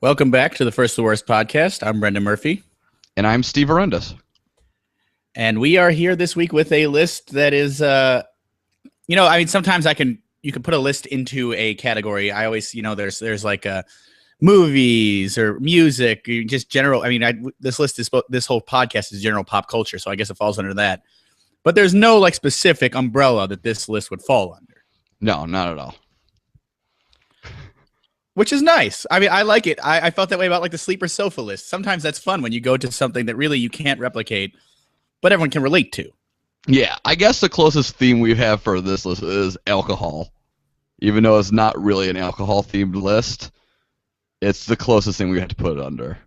Welcome back to the First the Worst podcast. I'm Brendan Murphy. And I'm Steve Arendis. And we are here this week with a list that is, sometimes you can put a list into a category. I always, there's like movies or music, just general. This whole podcast is general pop culture, so I guess it falls under that. But there's no like specific umbrella that this list would fall under. No, not at all. Which is nice. I mean, I like it. I felt that way about like the sleeper sofa list. Sometimes that's fun when you go to something that really you can't replicate, but everyone can relate to. Yeah, I guess the closest theme we have for this list is alcohol. Even though it's not really an alcohol-themed list, it's the closest thing we had to put it under.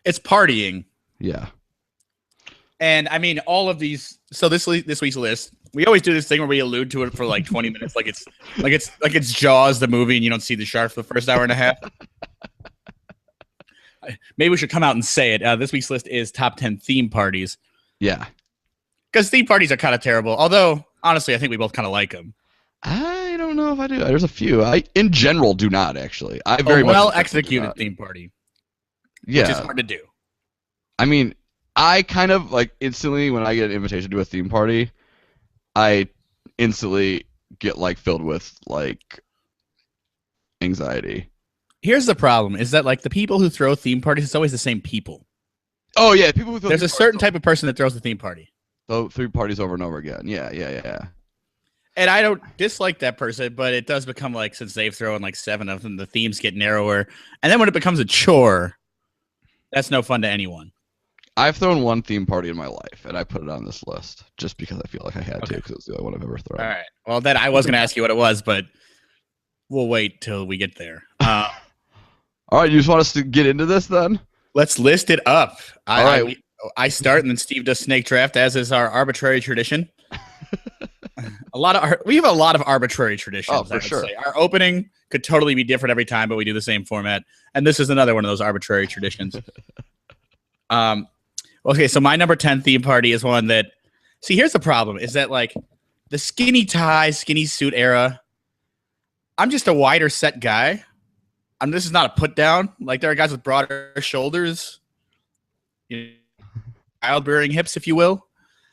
It's partying. Yeah. And I mean, all of these. So this week's list, we always do this thing where we allude to it for like 20 minutes, like it's Jaws the movie, and you don't see the shark for the first hour and a half. Maybe we should come out and say it. This week's list is top 10 theme parties. Yeah. Because theme parties are kind of terrible. Although, honestly, I think we both kind of like them. I don't know if I do. There's a few. I, in general, do not actually. I very much well executed theme party. Yeah. Which is hard to do. I mean, I kind of like instantly when I get an invitation to a theme party, I instantly get like filled with like anxiety. Here's the problem: is that like the people who throw theme parties, it's always the same people. Oh yeah, people who throw. There's a certain type of person that throws the theme party. So 3 parties over and over again. Yeah. And I don't dislike that person, but it does become like, since they've thrown like 7 of them, the themes get narrower. And then when it becomes a chore, that's no fun to anyone. I've thrown one theme party in my life, and I put it on this list just because I feel like I had to, because it's the only one I've ever thrown. All right. Well, then I was going to ask you what it was, but we'll wait till we get there. All right, you just want us to get into this then? Let's list it up. All right. I start, and then Steve does snake draft, as is our arbitrary tradition. We have a lot of arbitrary traditions. Oh, for sure. Say. Our opening could totally be different every time, but we do the same format. And this is another one of those arbitrary traditions. Okay, so my number 10 theme party is one that, see, here's the problem, is that like the skinny tie, skinny suit era, I'm just a wider set guy. This is not a put down. Like, there are guys with broader shoulders, child-bearing hips, if you will.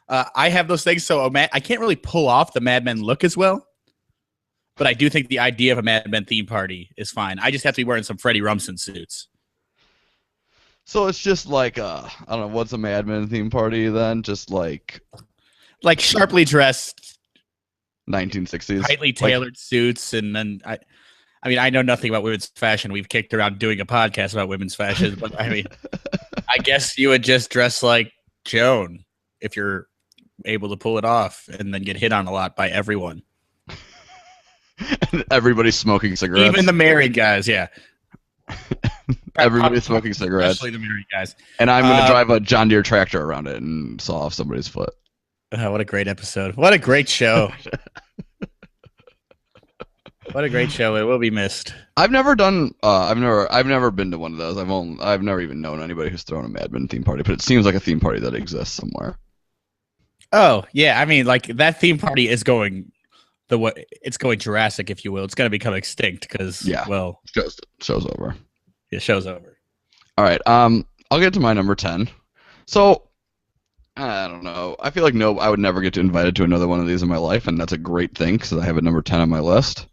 I have those things, so I can't really pull off the Mad Men look as well. But I do think the idea of a Mad Men theme party is fine. I just have to be wearing some Freddie Rumsen suits. So it's just like, I don't know, what's a Mad Men theme party then? Just like sharply dressed 1960s. Tightly tailored suits, and then I know nothing about women's fashion. We've kicked around doing a podcast about women's fashion, but I mean, I guess you would just dress like Joan if you're able to pull it off, and then get hit on a lot by everyone. Everybody's smoking cigarettes. Even the married guys, yeah. Everybody's smoking cigarettes. Especially the married guys. And I'm going to drive a John Deere tractor around it and saw off somebody's foot. What a great episode. What a great show. What a great show. It will be missed. I've never done I've never been to one of those. I've never even known anybody who's thrown a Mad Men theme party, but it seems like a theme party that exists somewhere. Oh, yeah. I mean, like, that theme party is going it's going Jurassic, if you will. It's going to become extinct because, well, show's over. Yeah, show's over. All right. I'll get to my number 10. So, I don't know. I feel like I would never get invited to another one of these in my life, and that's a great thing because I have a number 10 on my list.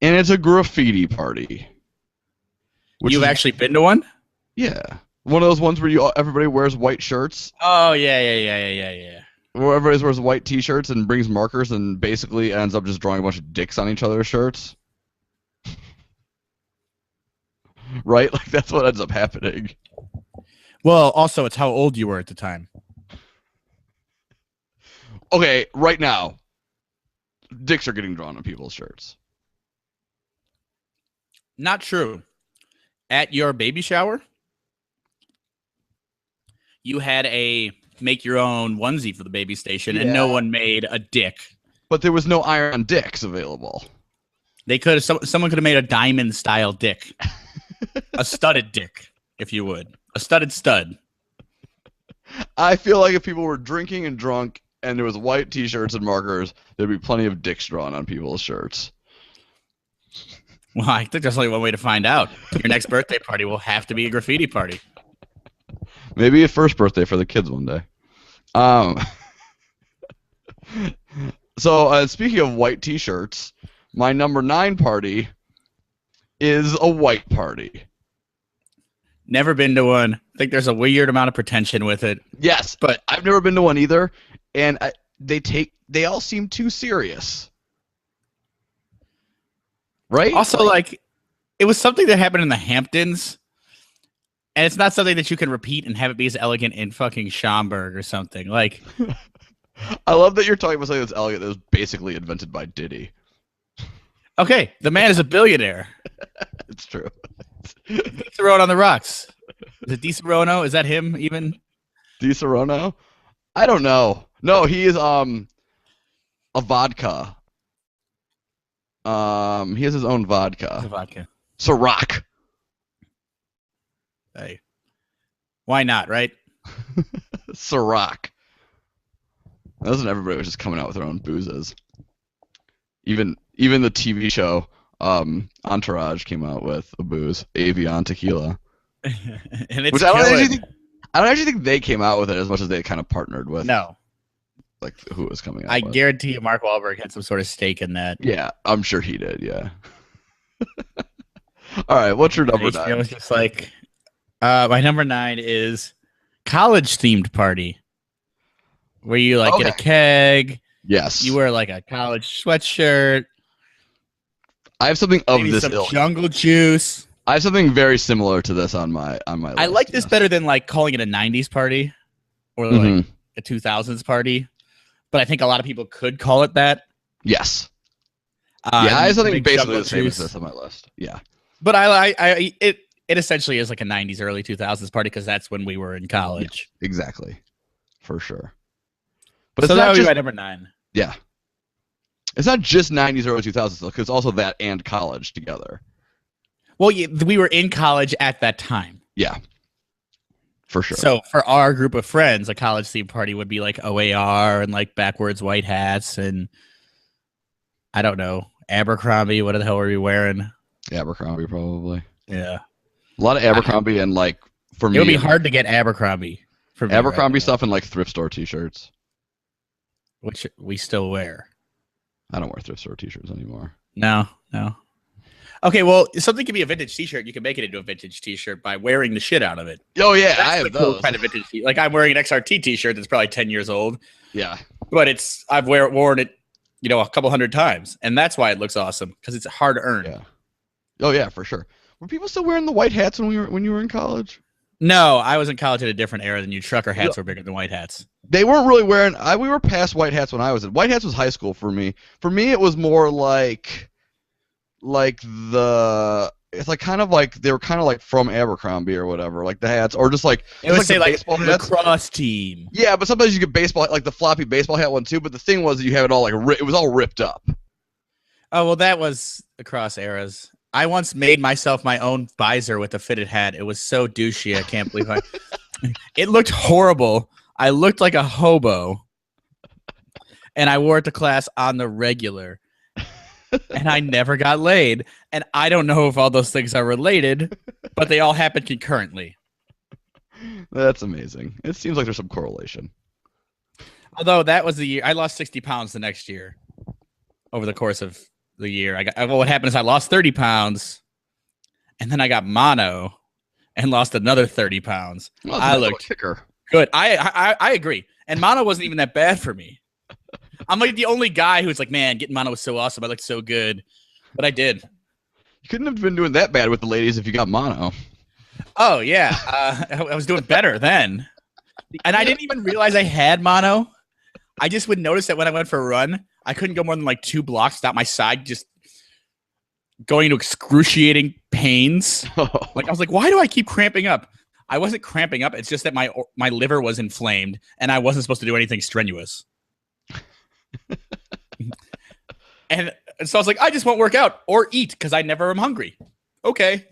And it's a graffiti party. You've actually been to one? Yeah. One of those ones where everybody wears white shirts. Oh, yeah. Where everybody wears white T-shirts and brings markers and basically ends up just drawing a bunch of dicks on each other's shirts. Right? Like, that's what ends up happening. Well, also, it's how old you were at the time. Okay, right now, dicks are getting drawn on people's shirts. Not true. At your baby shower, you had a make your own onesie for the baby station, and no one made a dick. But there was no iron dicks available. They could have. Someone could have made a diamond style dick, a studded dick, if you would, a studded stud. I feel like if people were drinking and drunk, and there was white T-shirts and markers, there'd be plenty of dicks drawn on people's shirts. Well, I think there's only one way to find out. Your next birthday party will have to be a graffiti party. Maybe a first birthday for the kids one day. Um, so speaking of white T-shirts, my number 9 party is a white party. Never been to one. I think there's a weird amount of pretension with it. Yes, but I've never been to one either, and they all seem too serious. Right? Also, like, it was something that happened in the Hamptons, and it's not something that you can repeat and have it be as elegant in fucking Schaumburg or something. Like, I love that you're talking about something that's elegant that was basically invented by Diddy. okay, the man is a billionaire. It's true. Throwing on the rocks. Is it Di Serono? Is that him even? Di Serono? I don't know. No, he is a vodka. He has his own It's a vodka. vodka. Ciroc. Hey, why not? Right? Ciroc. Doesn't everybody was just coming out with their own boozes? Even the TV show Entourage came out with a booze, Avion Tequila. And it's Which I don't killing. actually think they came out with it as much as they kind of partnered with No, like who it was coming out I with. guarantee you, Mark Wahlberg had some sort of stake in that. Yeah, I'm sure he did, yeah. All right, what's your number HBO 9? was just like, my number 9 is college themed party, where you like get a Okay. keg, Yes. you wear like a college sweatshirt, I have something of maybe this some ilk. jungle juice. I have something very similar to this on my list. I like this yes. better than like calling it a 90s party or like Mhm. a 2000s party, but I think a lot of people could call it that. Yes. Yeah, I have something big basically jungle the same as juice. this on my list. Yeah. But it essentially is like a 90s, early 2000s party because that's when we were in college. Exactly. For sure. But So it's that not would be just my number 9. yeah. It's not just 90s early 2000s though, because it's also that and college together. Well, we were in college at that time. Yeah. For sure. So for our group of friends, a college theme party would be like OAR and like backwards white hats and I don't know, Abercrombie. What the hell were we wearing? Abercrombie probably. Yeah, A lot of Abercrombie and like for me it would be hard to get Abercrombie. For me Abercrombie right now, stuff and like thrift store t-shirts. which we still wear. I don't wear thrift store t-shirts anymore. No. Okay, well, something can be a vintage T-shirt. You can make it into a vintage T-shirt by wearing the shit out of it. Oh yeah, That's I the have cool those. kind of vintage T. Like I'm wearing an XRT T-shirt that's probably 10 years old, Yeah. but I've worn it, a couple hundred times, and that's why it looks awesome because it's hard to earn. Yeah. Oh yeah, for sure. Were people still wearing the white hats when you were in college? No, I was in college at a different era than you. Trucker hats were bigger than white hats. They weren't really wearing. We were past white hats when I was in. White hats was high school for me. For me, it was more like it's like kind of like they were kind of like from Abercrombie or whatever, like the hats, or just like It would like say the like baseball hats. lacrosse team. Yeah, but sometimes you get baseball like the floppy baseball hat one too. But the thing was, you have it all like it was all ripped up. Oh well, that was across eras. I once made myself my own visor with a fitted hat. It was so douchey. I can't believe it looked horrible. I looked like a hobo, and I wore it to class on the regular. And I never got laid. And I don't know if all those things are related, but they all happened concurrently. That's amazing. It seems like there's some correlation. Although that was the year I lost 60 pounds the next year. Over the course of the year, what happened is I lost 30 pounds, and then I got mono, and lost another 30 pounds. Well, I that's a looked kicker. good. I agree. And mono wasn't even that bad for me. I'm like the only guy who's like, man, getting mono was so awesome. I looked so good, but I did. You couldn't have been doing that bad with the ladies if you got mono. Oh yeah, I was doing better then, and I didn't even realize I had mono. I just would notice that when I went for a run, I couldn't go more than like 2 blocks without my side just going into excruciating pains. Like I was like, why do I keep cramping up? I wasn't cramping up. It's just that my liver was inflamed, and I wasn't supposed to do anything strenuous. And so I was like, I just won't work out or eat because I never am hungry. Okay.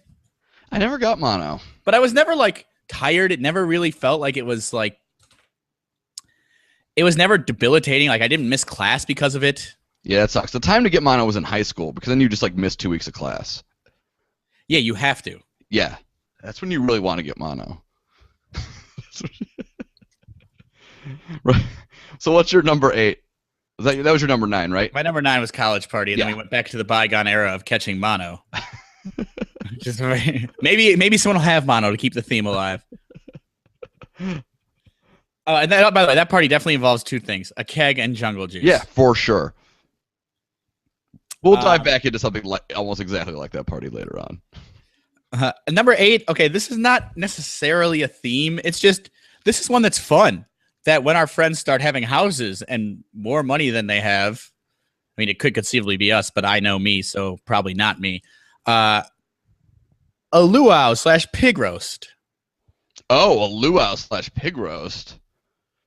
I never got mono. But I was never like tired. It never really felt like it was like, it was never debilitating. Like I didn't miss class because of it. Yeah, that sucks. The time to get mono was in high school because then you just like missed 2 weeks of class Yeah, you have to. Yeah, that's when you really want to get mono. Right. So what's your number 8? That was your number 9, right? My number 9 was College Party, and then Yeah. we went back to the bygone era of catching mono. Just maybe someone will have mono to keep the theme alive. Oh, and that, by the way, that party definitely involves 2 things: a keg and jungle juice. Yeah, for sure. We'll dive back into something like almost exactly like that party later on. Number 8. Okay, this is not necessarily a theme. It's just this is one that's fun. That when our friends start having houses and more money than they have, I mean, it could conceivably be us, but I know me, so probably not me. A luau/pig roast. Oh, a luau/pig roast.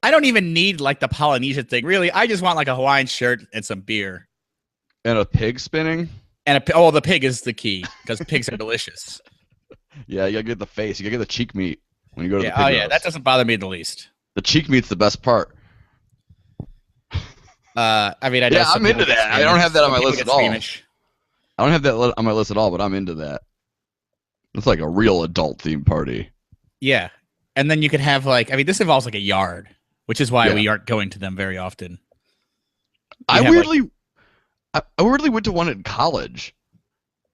I don't even need like the Polynesian thing. Really, I just want like a Hawaiian shirt and some beer. And a pig spinning? And the pig is the key because pigs are delicious. Yeah, you gotta get the face. You gotta get the cheek meat when you go to the pig roast. roast. That doesn't bother me in the least. The cheek meat's the best part. I mean, I know I'm into that. I don't have that on my list at all. Squeamish. I don't have that on my list at all, but I'm into that. It's like a real adult themed party. Yeah. And then you could have this involves like a yard, which is why we aren't going to them very often. I weirdly went to one in college.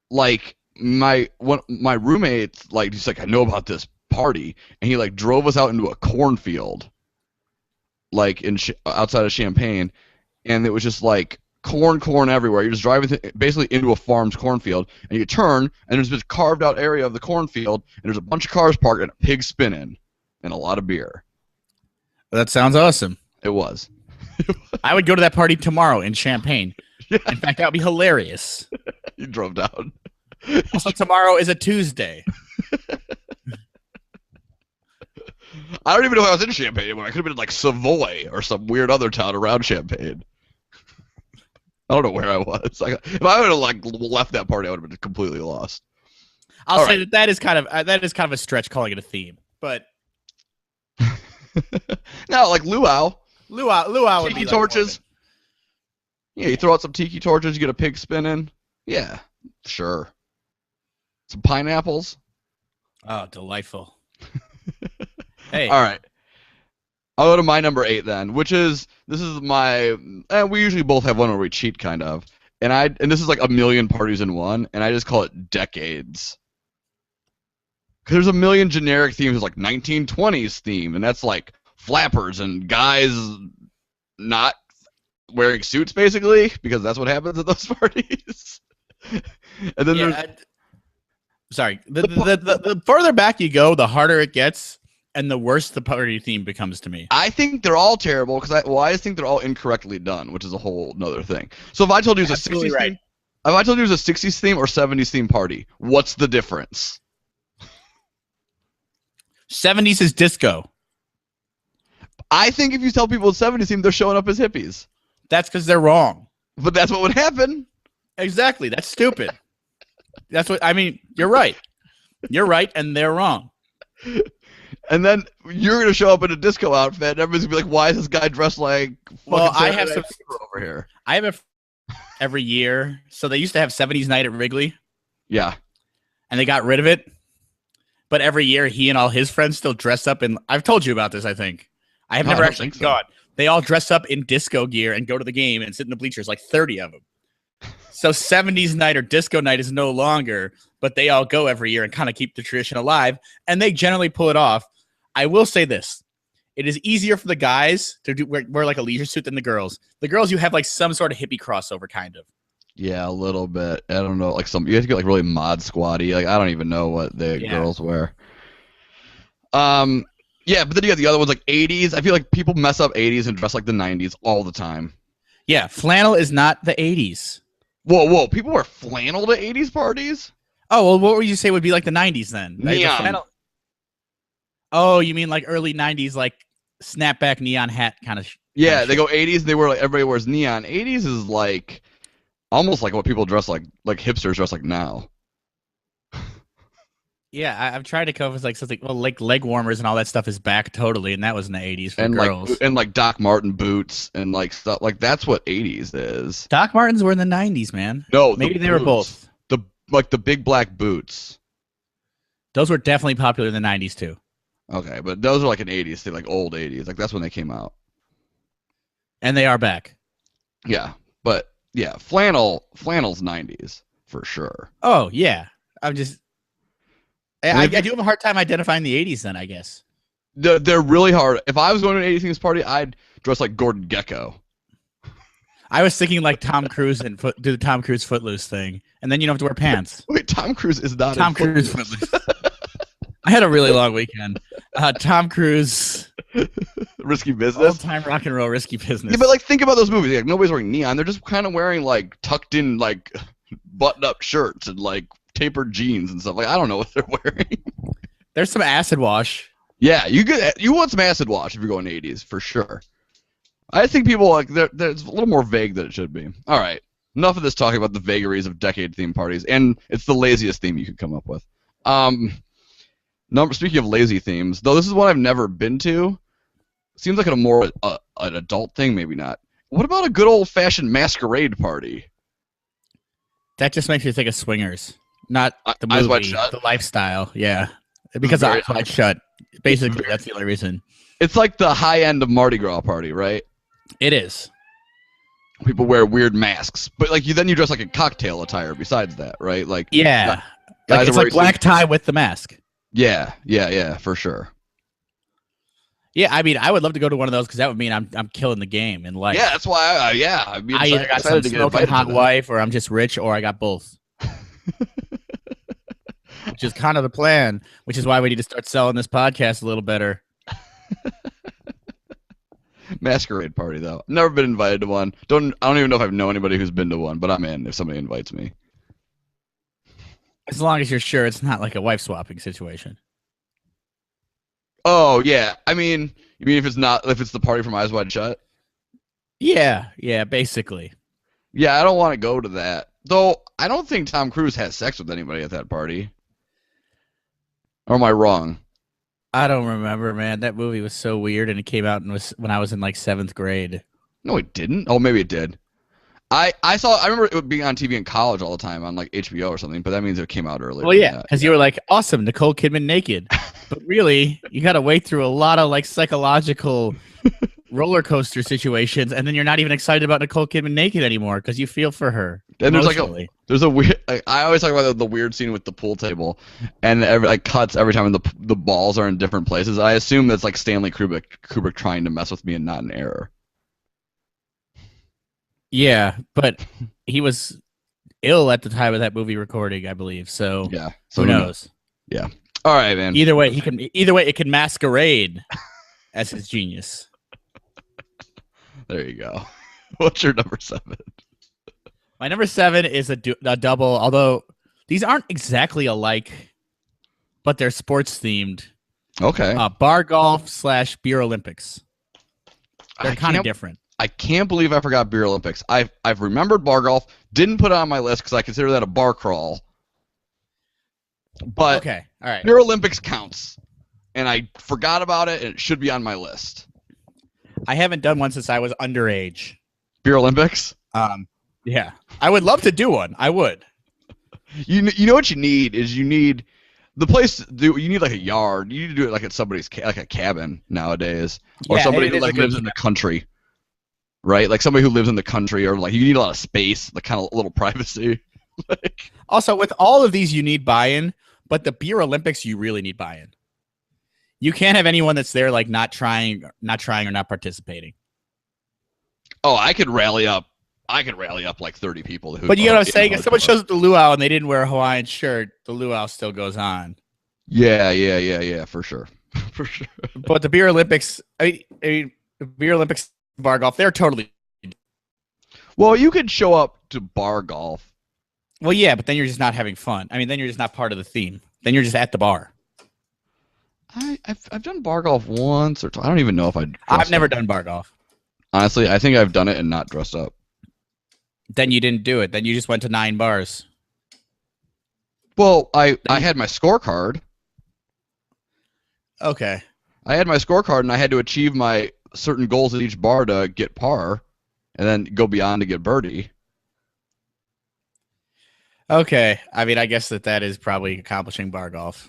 Like my roommate, he's like, I know about this party, and he drove us out into a cornfield, outside of Champaign, and it was just corn everywhere. You're just driving basically into a farm's cornfield, and you turn, and there's this carved out area of the cornfield, and there's a bunch of cars parked and a pig spinning, and a lot of beer. That sounds awesome. It was. I would go to that party tomorrow in Champaign. Yeah. In fact, that would be hilarious. You drove down. Also, tomorrow is a Tuesday. I don't even know if I was in Champaign anymore. I could have been in Savoy or some weird other town around Champaign. I don't know where I was. If I would have left that party, I would have been completely lost. I'll say that is kind of a stretch calling it a theme, but no, luau would tiki be torches. Yeah, you throw out some tiki torches, you get a pig spinning. Yeah, sure. Some pineapples. Oh, delightful. Hey. All right. I'll go to my number 8 then, which is my. We usually both have one where we cheat, kind of, and this is a million parties in one, and I just call it decades. Because there's a million generic themes, 1920s theme, and that's flappers and guys not wearing suits, basically, because that's what happens at those parties. And then sorry, the further back you go, the harder it gets. And the worse the party theme becomes to me. I think they're all terrible because I think they're all incorrectly done, which is a whole nother thing. So if I told you it was a 60s theme, if I told you it was a 60s theme or 70s theme party, what's the difference? 70s is disco. I think if you tell people it's 70s theme, they're showing up as hippies. That's because they're wrong. But that's what would happen. Exactly. That's stupid. That's what I mean. You're right. You're right, and they're wrong. And then you're gonna show up in a disco outfit, and everybody's gonna be like, "Why is this guy dressed like?" Well, I have some over here. I have every year. So they used to have 70s night at Wrigley. Yeah. And they got rid of it. But every year, he and all his friends still dress up in. I've told you about this. I think I have never actually gone. They all dress up in disco gear and go to the game and sit in the bleachers, 30 of them. So 70s night or disco night is no longer, but they all go every year and kind of keep the tradition alive, and they generally pull it off. I will say this. It is easier for the guys to wear a leisure suit than the girls. The girls, you have some sort of hippie crossover, kind of. Yeah, a little bit. I don't know, you have to get really mod squatty. I don't even know what the girls wear. Yeah, but then you got the other ones 80s. I feel like people mess up 80s and dress like the 90s all the time. Yeah, flannel is not the 80s. Whoa! People wear flannel to 80s parties? Oh, well, what would you say would be the 90s then? Neon. Oh, you mean early 90s, snapback neon hat kind of. Yeah, they go 80s. They wear everybody wears neon. 80s is almost like what people dress like hipsters dress like now. Yeah, I've tried to come up with something. Well, leg warmers and all that stuff is back totally, and that was in the 80s for girls. And Doc Marten boots and stuff that's what 80s is. Doc Martens were in the 90s, man. No, maybe they were both. The like the big black boots. Those were definitely popular in the 90s too. Okay, but those are like an 80s thing, like old 80s. Like that's when they came out. And they are back. Yeah, but yeah, flannel's 90s for sure. Oh, yeah. I'm just I And do have a hard time identifying the 80s then, I guess. they're really hard. If I was going to an 80s themes party, I'd dress like Gordon Gekko. I was thinking like Tom Cruise and do the Tom Cruise Footloose thing, and then you don't have to wear pants. Wait, Tom Cruise is not Tom in Cruise Footloose. I had a really long weekend. Tom Cruise, Risky Business. old-time rock and roll, risky business. Yeah, but like think about those movies. Like nobody's wearing neon. They're just kind of wearing like tucked in like button-up shirts and like tapered jeans and stuff. Like I don't know what they're wearing. There's some acid wash. Yeah, you want some acid wash if you're going 80s for sure. I think people like they're a little more vague than it should be. All right, enough of this talking about the vagaries of decade theme parties, and it's the laziest theme you could come up with. Speaking of lazy themes, though, this is one I've never been to. Seems like a more an adult thing, maybe not. What about a good old fashioned masquerade party? That just makes me think of Swingers, not the Eyes Wide movie, Shut? the lifestyle. Yeah, because of Very- Eyes Wide Shut. Basically, that's the only reason. It's like the high end of Mardi Gras party, right? It is. People wear weird masks, but like then you dress like a cocktail attire. Besides that, right? Like Yeah, guys like, it's are like wearing black tie with the mask. yeah, for sure. Yeah, I mean, I would love to go to one of those because that would mean I'm killing the game in life. Yeah, that's why. I'd be I either got some excited to get smoking invited hot to that. wife, or I'm just rich, or I got both. Which is kind of the plan. Which is why we need to start selling this podcast a little better. Masquerade party though. Never been invited to one. I don't even know if I know anybody who's been to one, but I'm in if somebody invites me. As long as you're sure it's not like a wife swapping situation. Oh yeah, I mean, you mean if it's the party from Eyes Wide Shut? Yeah, basically. Yeah, I don't want to go to that. Though I don't think Tom Cruise has sex with anybody at that party. Or am I wrong? I don't remember, man. That movie was so weird, and it came out when I was in like 7th grade. No, it didn't. Oh, maybe it did. I remember it being on TV in college all the time on like HBO or something, but that means it came out earlier. Well, yeah, because you were like, awesome, Nicole Kidman naked. But really, you got to wait through a lot of like psychological roller coaster situations, and then you're not even excited about Nicole Kidman naked anymore because you feel for her. And emotionally. there's a weird. Like, I always talk about the weird scene with the pool table, and cuts every time the balls are in different places. I assume that's like Stanley Kubrick trying to mess with me and not an error. Yeah, but he was ill at the time of that movie recording, I believe. So Yeah. So who knows? Yeah. All right, man. Either way, it can masquerade as his genius. There you go. What's your number 7? My number 7 is a double, although these aren't exactly alike, but they're sports themed. Okay. Bar golf / beer Olympics. They're I kind of can't- different. I can't believe I forgot Beer Olympics. I've remembered bar golf. Didn't put it on my list because I consider that a bar crawl. But Okay, all right. Beer Olympics counts, and I forgot about it, and it should be on my list. I haven't done one since I was underage. Beer Olympics. Yeah, I would love to do one. I would. You know what you need is the place to do. You need like a yard. You need to do it like at somebody's like a cabin nowadays, or Yeah, somebody it who is a like good lives in the country, right? Like somebody who lives in the country, or like you need a lot of space, like kind of a little privacy. Like, Also, with all of these, you need buy-in, but the Beer Olympics, you really need buy-in. You can't have anyone that's there like not trying or not participating. oh, I could rally up like 30 people. But you know what I'm saying? If someone shows up the luau and they didn't wear a Hawaiian shirt, the luau still goes on. Yeah, for sure, for sure. But the Beer Olympics, I mean, the Beer Olympics bar golf, they're totally. Well, you could show up to bar golf. Well, yeah, but then you're just not having fun. I mean, then you're just not part of the theme. Then you're just at the bar. I've done bar golf once or twice. I don't even know if I've never done bar golf. Honestly, I think I've done it and not dressed up. Then you didn't do it. Then you just went to 9 bars. Well, I had my scorecard. Okay. I had my scorecard, and I had to achieve my certain goals at each bar to get par, and then go beyond to get birdie. Okay. I mean, I guess that is probably accomplishing bar golf.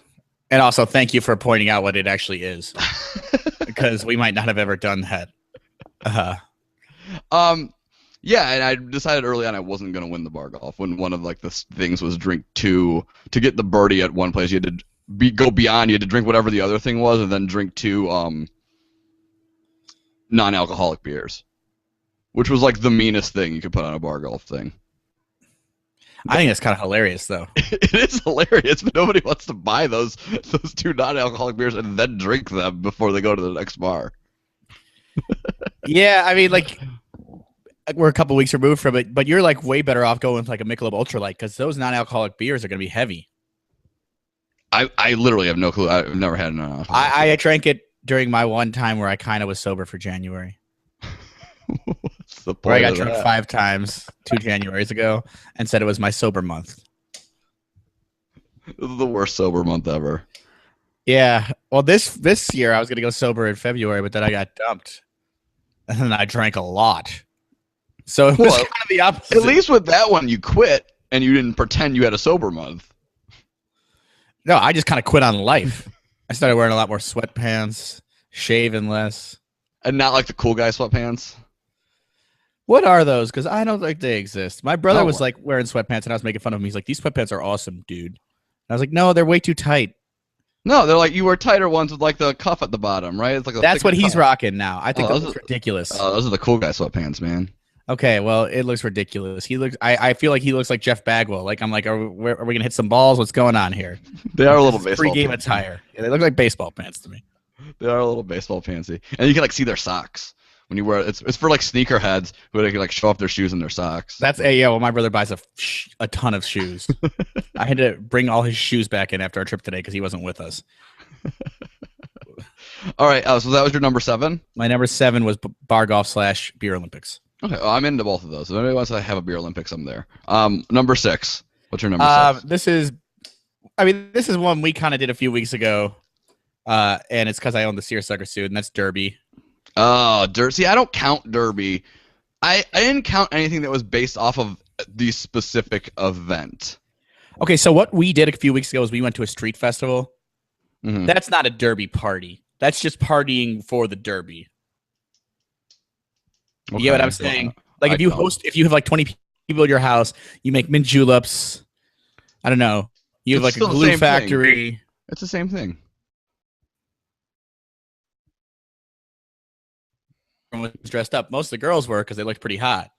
And also, thank you for pointing out what it actually is, because we might not have ever done that. Uh, Yeah, and I decided early on I wasn't gonna win the bar golf when one of like the things was drink two to get the birdie at one place. You had to go beyond. You had to drink whatever the other thing was, and then drink two non-alcoholic beers, which was like the meanest thing you could put on a bar golf thing. I think that's kind of hilarious, though. It is hilarious, but nobody wants to buy those two non-alcoholic beers and then drink them before they go to the next bar. Yeah, I mean, like we're a couple weeks removed from it, but you're like way better off going with like a Michelob Ultralight because those non-alcoholic beers are going to be heavy. I literally have no clue. I've never had an. I drank it during my one time where I kind of was sober for January. What's the point Where I got of drunk that? 5 times 2 Januaries ago and said it was my sober month. This is the worst sober month ever. Yeah. Well, this year I was going to go sober in February, but then I got dumped. And then I drank a lot. So it was Well, kind of the opposite. At least with that one, you quit and you didn't pretend you had a sober month. No, I just kind of quit on life. I started wearing a lot more sweatpants, shaving less. And not like the cool guy sweatpants. What are those? Because I don't think they exist. My brother Oh. was like wearing sweatpants, and I was making fun of him. He's like, "These sweatpants are awesome, dude." And I was like, "No, they're way too tight." No, they're like you wear tighter ones with like the cuff at the bottom, right? It's like a That's thicker what he's cuff. rocking now. I think Oh, that those looks are- ridiculous. Those are the cool guy sweatpants, man. Okay, well, it looks ridiculous. He looks. I feel like he looks like Jeff Bagwell. Like I'm like, are we gonna hit some balls? What's going on here? They are a little This is baseball Pre-game pants. attire. Yeah, they look like baseball pants to me. They are a little baseball pantsy, and you can like see their socks when you wear it. It's for like sneakerheads who they can like show off their shoes and their socks. That's yeah. Well, my brother buys a ton of shoes. I had to bring all his shoes back in after our trip today because he wasn't with us. All right, so that was your number 7. My number 7 was bar golf / beer Olympics. Okay, well, I'm into both of those. If anybody wants to have a beer Olympics, I'm there. Number 6. What's your number 6? This is one we kind of did a few weeks ago, and it's because I own the seersucker suit, and that's Derby. Oh, Derby. See, I don't count Derby. I didn't count anything that was based off of the specific event. Okay, so what we did a few weeks ago is we went to a street festival. Mhm. That's not a Derby party. That's just partying for the Derby. You get what I'm saying? Like I if you don't. if you have like 20 people at your house, you make mint juleps. I don't know. You have It's like a still the glue same thing. factory. It's the same thing. Everyone was dressed up. Most of the girls were because they looked pretty hot.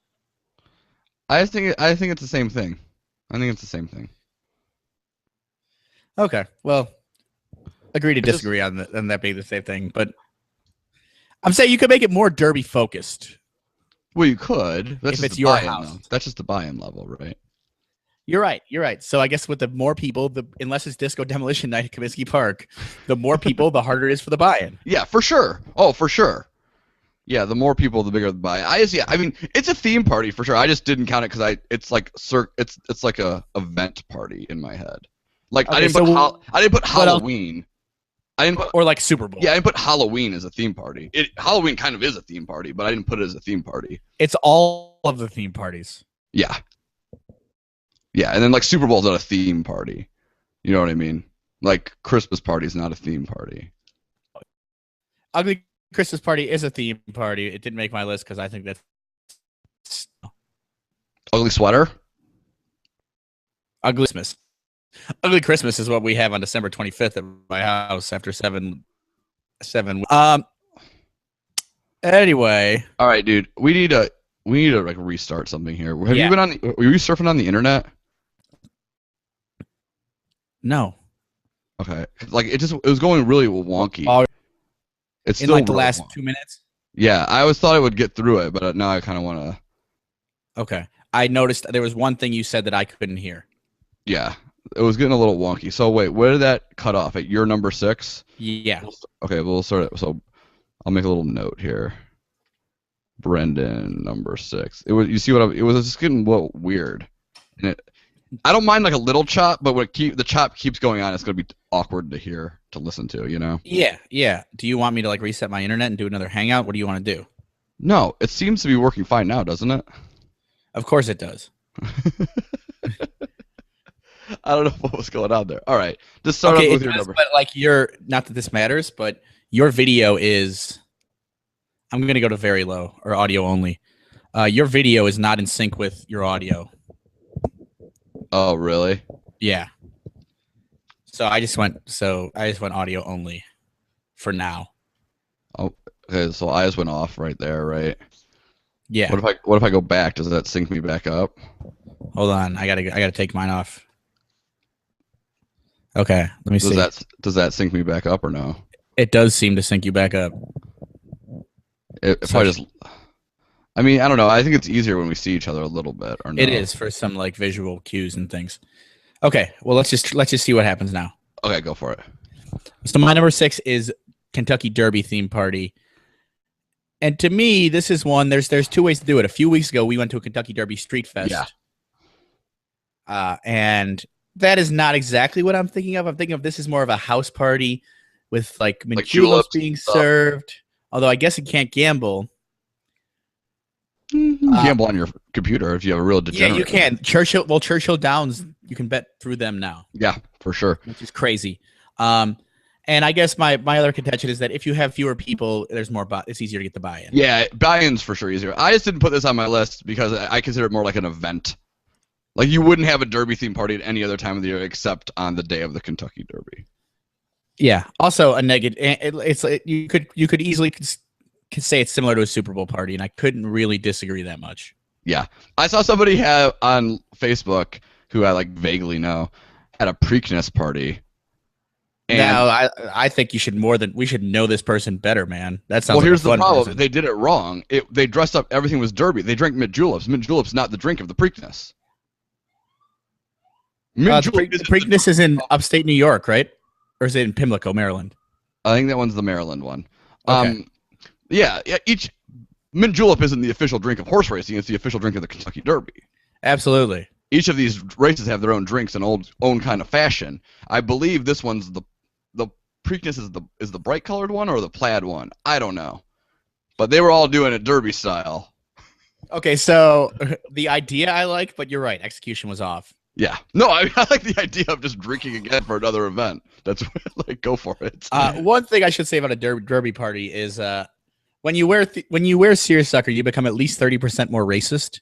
I think it's the same thing. I think it's the same thing. Okay, well, agree to It's just- disagree on that being the same thing, but I'm saying you could make it more Derby focused. Well, you could. That's If just it's the your buy-in, house. though. That's just the buy-in level, right? You're right. You're right. So I guess with the more people, unless it's Disco Demolition Night at Comiskey Park, the more people, the harder it is for the buy-in. Yeah, for sure. Oh, for sure. Yeah, the more people, the bigger the buy. I mean, it's a theme party for sure. I just didn't count it because it's like it's like a event party in my head. Like I Okay, didn't so I didn't put what else? Halloween. I didn't put Or like Super Bowl. Yeah, I didn't put Halloween as a theme party. Halloween kind of is a theme party, but I didn't put it as a theme party. It's all of the theme parties. Yeah. Yeah, and then like Super Bowl's not a theme party. You know what I mean? Like Christmas party is not a theme party. Ugly Christmas Party is a theme party. It didn't make my list because I think that's Ugly sweater? Ugly Christmas. Ugly Christmas is what we have on December 25th at my house after 7. Anyway, All right, dude. We need to like restart something here. Have Yeah. you been were you surfing on the internet? no. Okay. Like it was going really wonky. All It's in still like the really last wonky. 2 minutes. Yeah, I always thought I would get through it, but now I kind of want to. Okay. I noticed there was one thing you said that I couldn't hear. Yeah, it was getting a little wonky. So wait, where did that cut off? At your number 6? Yeah. Okay, we'll start it. So I'll make a little note here. Brendan, number 6. It was. You see what? It was just getting weird. And I don't mind like a little chop, but when the chop keeps going on, it's gonna be awkward to listen to. You know? Yeah. Yeah. Do you want me to like reset my internet and do another hangout? What do you want to do? No, it seems to be working fine now, doesn't it? Of course it does. I don't know what was going on there. All right, just start Okay, off it with your does, number. but like your not that this matters, but your video is. I'm gonna go to very low or audio only. Your video is not in sync with your audio. Oh, really? Yeah. So I just went audio only for now. Oh, okay. So eyes went off right there, right? Yeah. What if I go back? Does that sync me back up? Hold on. I gotta take mine off. Okay. Let me see. Does that sync me back up or no? It does seem to sync you back up. If So I just, I mean, I don't know. I think it's easier when we see each other a little bit, or no? it is for some like visual cues and things. Okay. Well, let's just see what happens now. Okay, go for it. So my number 6 is Kentucky Derby theme party. And to me, this is one. There's two ways to do it. A few weeks ago, we went to a Kentucky Derby Street Fest. Yeah. And that is not exactly what I'm thinking of. I'm thinking of this is more of a house party with like mint juleps being served. Although I guess you can't gamble. You can gamble on your computer if you have a real degenerate. Yeah, you can. Churchill Downs, you can bet through them now. Yeah, for sure. Which is crazy. And I guess my other contention is that if you have fewer people, there's more. It's easier to get the buy-in. Yeah, buy-in's for sure easier. I just didn't put this on my list because I consider it more like an event. Like you wouldn't have a Derby theme party at any other time of the year except on the day of the Kentucky Derby. Yeah. Also, a negative. You could easily say it's similar to a Super Bowl party, and I couldn't really disagree that much. Yeah, I saw somebody have on Facebook who I like vaguely know had a Preakness party. And now, I think we should know this person better, man. That sounds. Well, like here's a fun the problem: person. they did it wrong. They dressed up. Everything was Derby. They drank mint juleps. Mint juleps not the drink of the Preakness. Preakness is in upstate New York, right? Or is it in Pimlico, Maryland? I think that one's the Maryland one. Okay. Yeah. Each mint julep isn't the official drink of horse racing; it's the official drink of the Kentucky Derby. Absolutely. Each of these races have their own drinks in own kind of fashion. I believe this one's the Preakness is the bright colored one or the plaid one. I don't know, but they were all doing it Derby style. Okay, so the idea I like, but you're right, execution was off. Yeah. No, I like the idea of just drinking again for another event. That's like, go for it. One thing I should say about a derby party is when you wear seersucker, you become at least 30% more racist.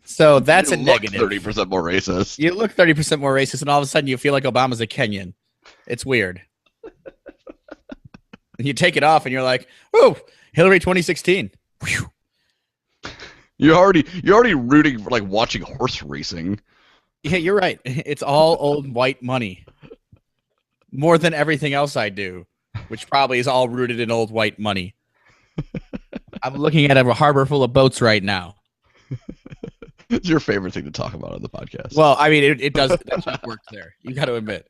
So that's a negative. 30% more racist. You look 30% more racist, and all of a sudden you feel like Obama's a Kenyan. It's weird. And you take it off, and you're like, "Oh, Hillary 2016." Whew. You're already rooting for like watching horse racing. Yeah, you're right. It's all old white money. More than everything else I do, which probably is all rooted in old white money. I'm looking at a harbor full of boats right now. It's your favorite thing to talk about on the podcast. Well, I mean, it does. That worked there. You got to admit.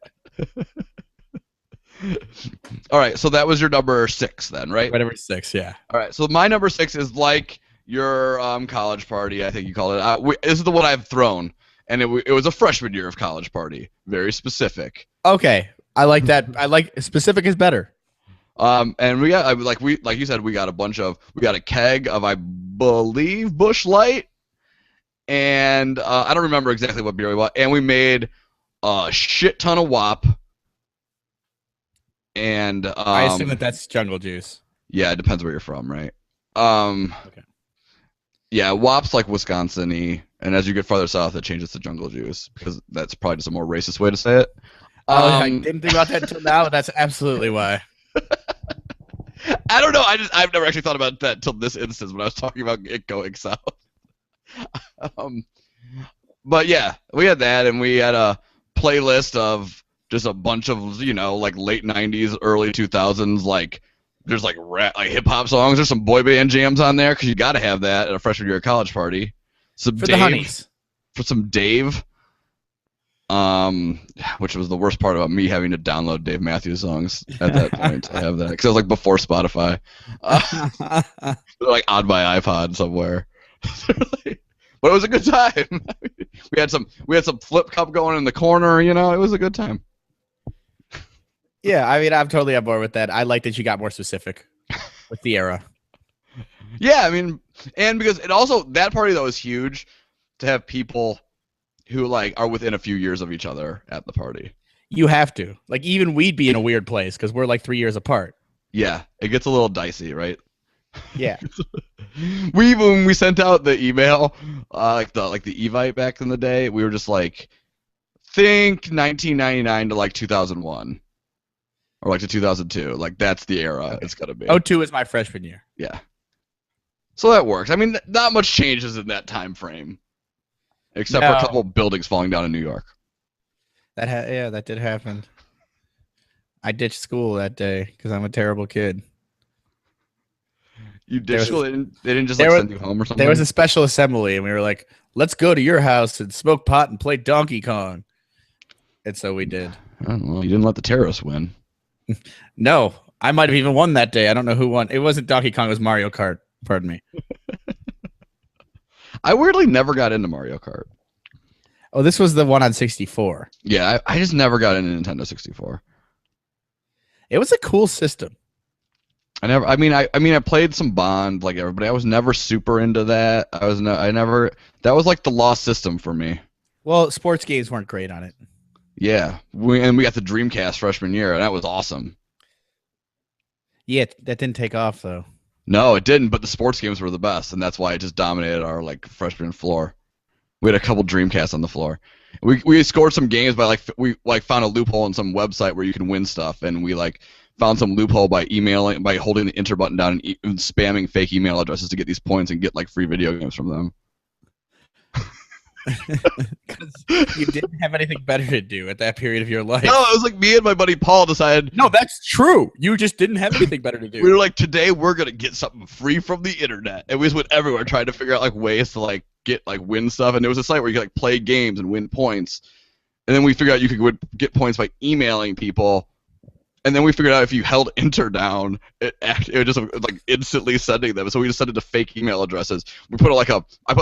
All right, so that was your number 6 then, right? Number 6, yeah. All right, so my number 6 is like your college party, I think you called it. This is the one I've thrown, and it was a freshman year of college party. Very specific. Okay, I like that. I like specific is better. And we got like you said, we got a keg of, I believe, Busch Light, and I don't remember exactly what beer we bought, and we made a shit ton of WAP. And I assume that's Jungle Juice. Yeah, it depends where you're from, right? Okay. Yeah, WAP's like Wisconsin-y, and as you get farther south, it changes to Jungle Juice because that's probably just a more racist way to say it. I didn't think about that until now, but that's absolutely why. I don't know. I've never actually thought about that till this instance when I was talking about it going south. But yeah, we had that, and we had a playlist of just a bunch of, like late 90s, early 2000s, like there's like rap, like hip hop songs. There's some boy band jams on there because you got to have that at a freshman year college party. For the honeys. For some Dave, which was the worst part about me having to download Dave Matthews songs at that point. I have that because it was like before Spotify. They're like on my iPod somewhere. But it was a good time. we had some flip cup going in the corner. It was a good time. Yeah, I mean, I'm totally on board with that. I like that you got more specific with the era. Yeah, I mean, and because it also, that party though was huge to have people who like are within a few years of each other at the party. You have to. Like, even we'd be in a weird place because we're like 3 years apart. Yeah, it gets a little dicey, right? Yeah. When we sent out the email, like the Evite back in the day, we were just like, think 1999 to like 2001, or like to 2002. Like that's the era Okay. it's gonna be. '02 is my freshman year. Yeah. So that works. I mean, not much changes in that time frame, except for a No. couple buildings falling down in New York. That did happen. I ditched school that day because I'm a terrible kid. You There ditched was- school. They didn't just there like was- send you home or something. There was a special assembly, and we were like, "Let's go to your house and smoke pot and play Donkey Kong." And so we did. I don't know. You didn't let the terrorists win. No, I might have even won that day. I don't know who won. It wasn't Donkey Kong. It was Mario Kart. Pardon me. I weirdly never got into Mario Kart. Oh, this was the one on 64. Yeah, I just never got into Nintendo 64. It was a cool system. I mean, I played some Bond like everybody. I was never super into that. That was like the lost system for me. Well, sports games weren't great on it. Yeah, we got the Dreamcast freshman year, and that was awesome. Yeah, that didn't take off though. No, it didn't, but the sports games were the best, and that's why it just dominated our like freshman floor. We had a couple Dreamcasts on the floor. We scored some games by we found a loophole on some website where you can win stuff, and we like found some loophole by holding the enter button down and spamming fake email addresses to get these points and get like free video games from them. Because you didn't have anything better to do at that period of your life. No, it was like me and my buddy Paul decided. No, that's true. You just didn't have anything better to do. We were like, today we're gonna get something free from the internet, and we just went everywhere trying to figure out like ways to like get like win stuff. And there was a site where you could like play games and win points, and then we figured out you could get points by emailing people, and then we figured out if you held enter down, it would just like instantly sending them. So we just sent it to fake email addresses. I put like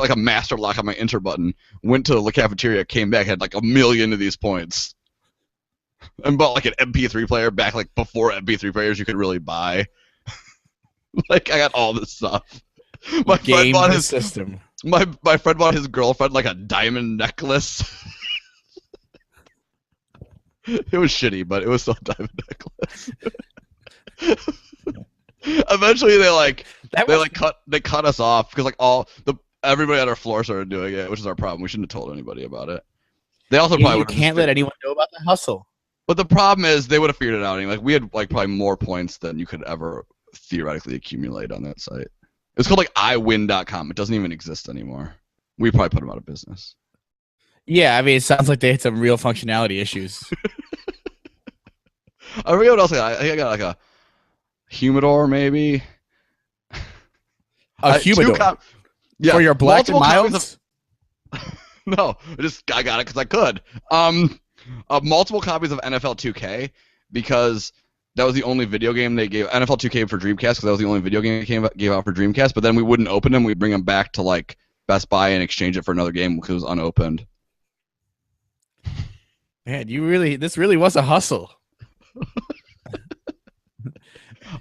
a master lock on my enter button, went to the cafeteria, came back, had like 1 million of these points. And bought like an MP3 player back like before MP3 players you could really buy. Like I got all this stuff. My friend Game bought the his system. my friend bought his girlfriend like a diamond necklace. It was shitty, but it was still a diamond necklace. Eventually they cut us off because like everybody on our floor started doing it, which is our problem. We shouldn't have told anybody about it. They also probably You would've can't let anyone know about the hustle. But the problem is they would have figured it out. Like we had like probably more points than you could ever theoretically accumulate on that site. It's called like iwin.com. It doesn't even exist anymore. We probably put them out of business. Yeah, I mean, it sounds like they had some real functionality issues. I forget what else I got. I think I got like a humidor maybe. A humidor for your black and multiple milds. No, I got it because I could. Multiple copies of NFL 2K because that was the only video game they gave. NFL 2K for Dreamcast because that was the only video game they gave out for Dreamcast. But then we wouldn't open them. We'd bring them back to like Best Buy and exchange it for another game because it was unopened. Man, this really was a hustle.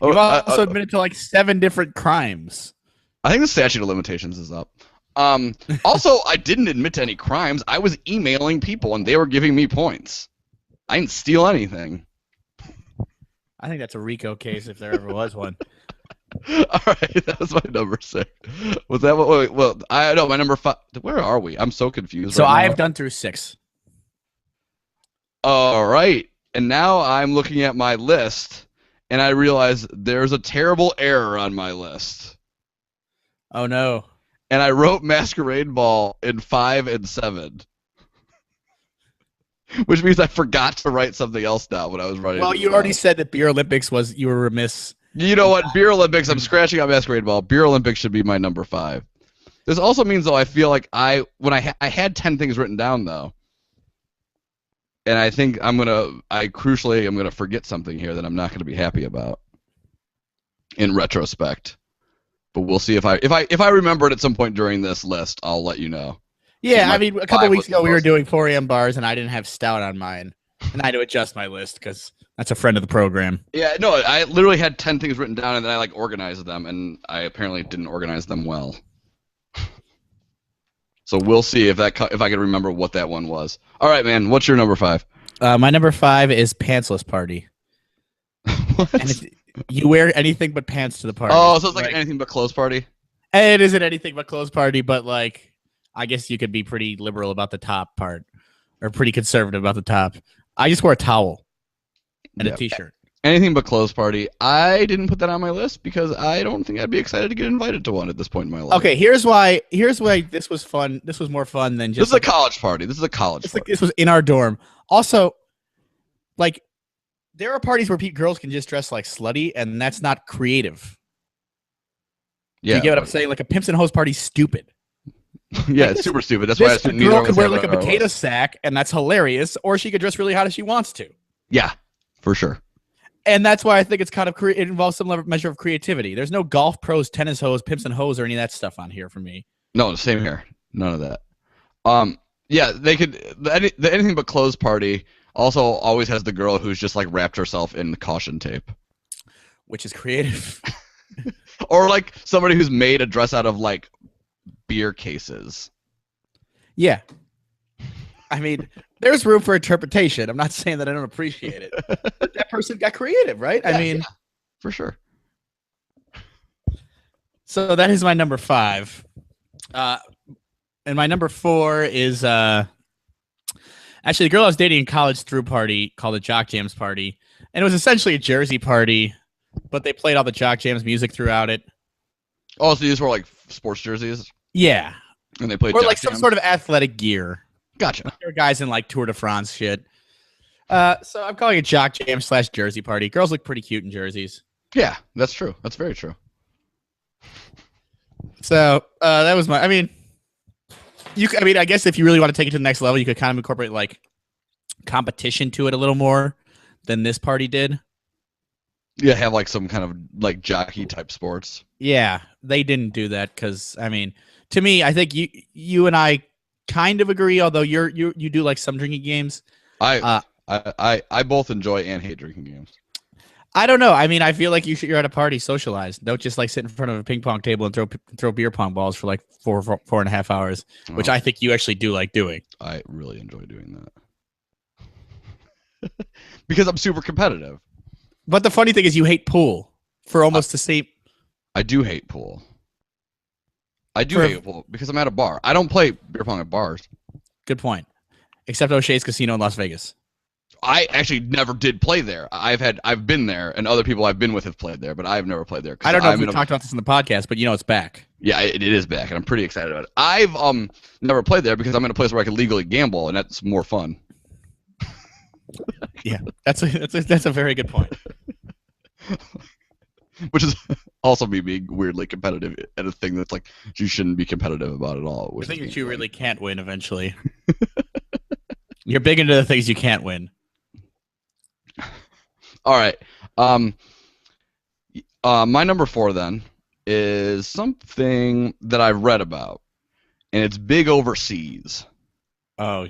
You've also admitted to like 7 different crimes. I think the statute of limitations is up. Also, I didn't admit to any crimes. I was emailing people and they were giving me points. I didn't steal anything. I think that's a RICO case if there ever was one. All right, that was my number 6. Was that what? Wait, well, I know my number 5. Where are we? I'm so confused. So right I've now. done through 6. All right, and now I'm looking at my list, and I realize there's a terrible error on my list. Oh no. And I wrote Masquerade Ball in 5 and 7. Which means I forgot to write something else down when I was writing. Well, you already said that Beer Olympics you were remiss. You know what? Beer Olympics, I'm scratching out Masquerade Ball. Beer Olympics should be my number 5. This also means, though, I feel like I had 10 things written down, though. And I think I'm going to forget something here that I'm not going to be happy about in retrospect. But we'll see if I remember it at some point during this list, I'll let you know. Yeah, My I mean, a couple 5 weeks was ago we were most- doing 4 a.m. bars, and I didn't have stout on mine, and I had to adjust my list because that's a friend of the program. Yeah, no, I literally had 10 things written down, and then I like organized them, and I apparently didn't organize them well. So we'll see if I can remember what that one was. All right, man. What's your number 5? My number 5 is pantsless party. What? And you wear anything but pants to the party. Oh, so it's like anything but clothes party. It isn't anything but clothes party, but like I guess you could be pretty liberal about the top part, or pretty conservative about the top. I just wear a towel and a t-shirt. Anything but clothes party. I didn't put that on my list because I don't think I'd be excited to get invited to one at this point in my life. Okay, here's why this was fun. This was more fun than just. This is a college party. This is a college party. This was in our dorm. Also, like, there are parties where girls can just dress like slutty, and that's not creative. Yeah, you get what I'm saying? Like a pimps and hoes party's stupid. Yeah, it's super stupid. That's why I a girl could wear like a potato sack, and that's hilarious. Or she could dress really hot if she wants to. Yeah, for sure. And that's why I think it's kind of it involves some measure of creativity. There's no golf pros, tennis hoes, pimps and hoes, or any of that stuff on here for me. No, same here. None of that. Yeah, they could. The anything but clothes party also always has the girl who's just like wrapped herself in caution tape, which is creative. Or like somebody who's made a dress out of like beer cases. Yeah. I mean, there's room for interpretation. I'm not saying that I don't appreciate it. But that person got creative, right? Yeah, I mean, yeah, for sure. So that is my number 5. And my number 4 is actually the girl I was dating in college threw a party called the Jock Jams party. And it was essentially a Jersey party, but they played all the Jock Jams music throughout it. Oh, so you just wore like sports jerseys? Yeah. And they played or Jock like some Jams? sort of athletic gear. Gotcha. There are guys in like Tour de France shit. So I'm calling it Jock Jam / Jersey party. Girls look pretty cute in jerseys. Yeah, that's true. That's very true. So that was my. I mean, I guess if you really want to take it to the next level, you could kind of incorporate like competition to it a little more than this party did. Yeah, have like some kind of like jockey type sports. Yeah, they didn't do that because I mean, to me, I think you and I kind of agree. Although you do like some drinking games. I both enjoy and hate drinking games. I don't know. I mean, I feel like you're at a party, socialize. Don't just like sit in front of a ping pong table and throw beer pong balls for like four and a half hours, which I think you actually do like doing. I really enjoy doing that because I'm super competitive. But the funny thing is, you hate pool for almost the same. I do hate pool. I do hate pool because I'm at a bar. I don't play beer pong at bars. Good point. Except O'Shea's Casino in Las Vegas. I actually never did play there. I've been there, and other people I've been with have played there, but I've never played there. I don't know if we talked about this in the podcast, but it's back. Yeah, it is back, and I'm pretty excited about it. I've never played there because I'm in a place where I can legally gamble, and that's more fun. Yeah, that's a very good point. Which is also me being weirdly competitive at a thing that's like you shouldn't be competitive about at all. I think that you really can't win eventually. You're big into the things you can't win. All right. My number 4 then is something that I've read about, and it's big overseas. Oh,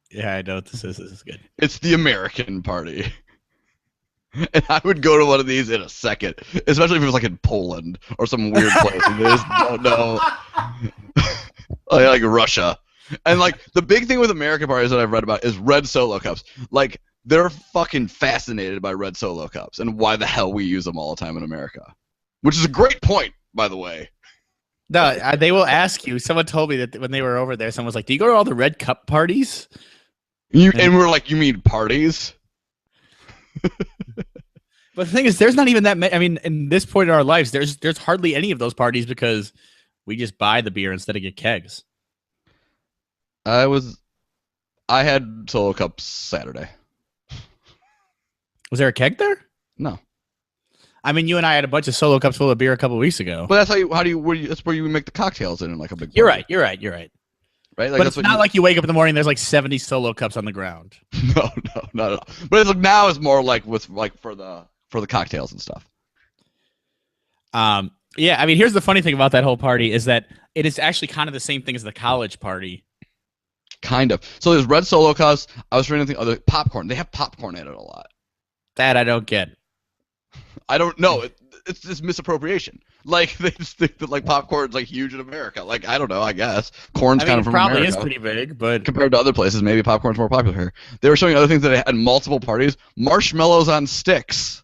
yeah, I know what this is. This is good. It's the American party. And I would go to one of these in a second, especially if it was like in Poland or some weird place. And they just don't know. Like Russia. And like the big thing with American parties that I've read about is red Solo cups. Like they're fucking fascinated by red Solo cups and why the hell we use them all the time in America. Which is a great point, by the way. No, they will ask you. Someone told me that when they were over there, someone was like, "Do you go to all the red cup parties?" And we're like, "You mean parties?" But the thing is, there's not even that many. I mean, in this point in our lives, there's hardly any of those parties because we just buy the beer instead of get kegs. I had Solo cups Saturday. Was there a keg there? No. I mean, you and I had a bunch of Solo cups full of beer a couple weeks ago. But that's that's where you make the cocktails in like a big party. You're right. Right? Like, but it's not like you wake up in the morning and there's like 70 Solo cups on the ground. No, not at all. But it's like now it's more like with like for the cocktails and stuff. Yeah, I mean, here's the funny thing about that whole party is that it is actually kind of the same thing as the college party. Kind of. So there's red Solo cups. I was trying to think other popcorn. They have popcorn in it a lot. That I don't get. I don't know. it's just misappropriation. Like they just think that like popcorn's like huge in America. Like I don't know. I guess corn's I kind mean, of it from probably America. is pretty big, but Compared to other places, maybe popcorn's more popular here. They were showing other things that they had multiple parties. Marshmallows on sticks.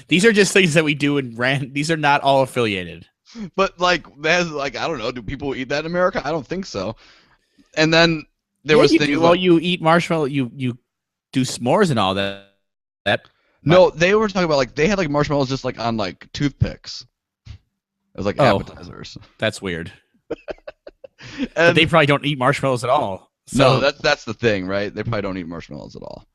these are just things that we do in rand. These are not all affiliated. But like that's like I don't know. Do people eat that in America? I don't think so. And then there Yeah, was you things do. like Well, you eat marshmallow. You do s'mores and all that. no, they were talking about like they had like marshmallows just like on like toothpicks as like Oh. appetizers. That's weird. But And they probably don't eat marshmallows at all. no, So that's the thing, right? They probably don't eat marshmallows at all.